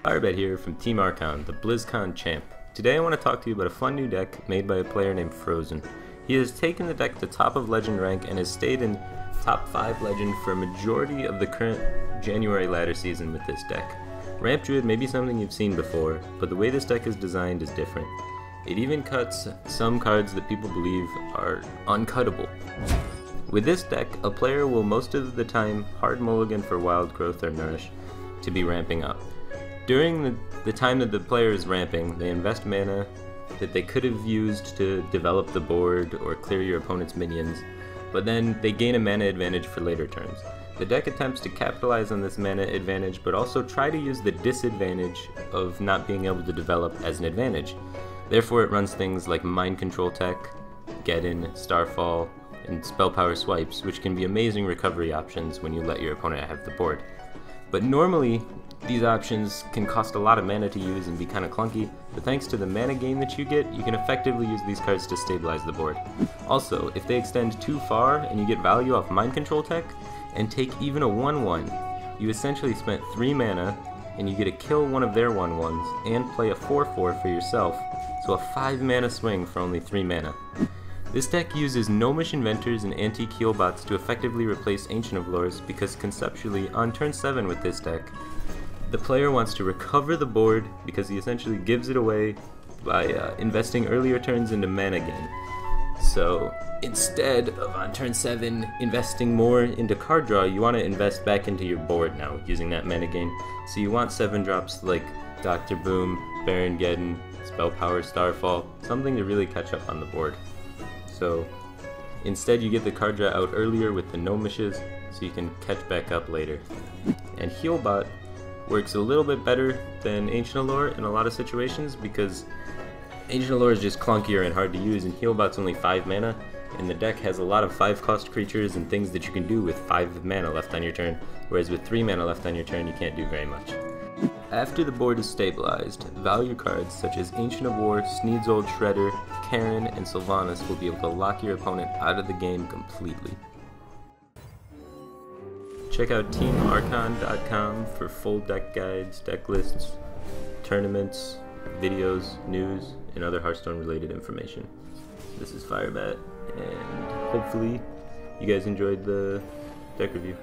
Firebat here from Team Archon, the BlizzCon champ. Today I want to talk to you about a fun new deck made by a player named Frozen. He has taken the deck to top of legend rank and has stayed in top 5 legend for a majority of the current January ladder season with this deck. Ramp Druid may be something you've seen before, but the way this deck is designed is different. It even cuts some cards that people believe are uncuttable. With this deck, a player will most of the time hard mulligan for Wild Growth or Nourish to be ramping up. During the time that the player is ramping, they invest mana that they could have used to develop the board or clear your opponent's minions, but then they gain a mana advantage for later turns. The deck attempts to capitalize on this mana advantage, but also try to use the disadvantage of not being able to develop as an advantage. Therefore it runs things like Mind Control Tech, Get In, Starfall, and Spell Power Swipes, which can be amazing recovery options when you let your opponent have the board. But normally, these options can cost a lot of mana to use and be kinda clunky, but thanks to the mana gain that you get, you can effectively use these cards to stabilize the board. Also, if they extend too far and you get value off Mind Control Tech, and take even a 1/1, you essentially spent 3 mana, and you get to kill one of their 1/1s, and play a 4/4 for yourself, so a 5 mana swing for only 3 mana. This deck uses Gnomish Inventors and Antique Healbots to effectively replace Ancient of Lores because conceptually, on turn 7 with this deck, the player wants to recover the board because he essentially gives it away by investing earlier turns into mana gain. So instead of on turn 7 investing more into card draw, you want to invest back into your board now using that mana gain. So you want 7 drops like Dr. Boom, Baron Geddon, Spell Power Starfall, something to really catch up on the board. So instead you get the card draw out earlier with the Gnomishes so you can catch back up later. And Healbot works a little bit better than Ancient Allure in a lot of situations because Ancient Allure is just clunkier and hard to use, and Healbot's only 5 mana, and the deck has a lot of 5-cost creatures and things that you can do with 5 mana left on your turn, whereas with 3 mana left on your turn you can't do very much. After the board is stabilized, value cards such as Ancient of War, Sneeds Old Shredder, Karen, and Sylvanas will be able to lock your opponent out of the game completely. Check out teamarchon.com for full deck guides, deck lists, tournaments, videos, news, and other Hearthstone related information. This is Firebat, and hopefully you guys enjoyed the deck review.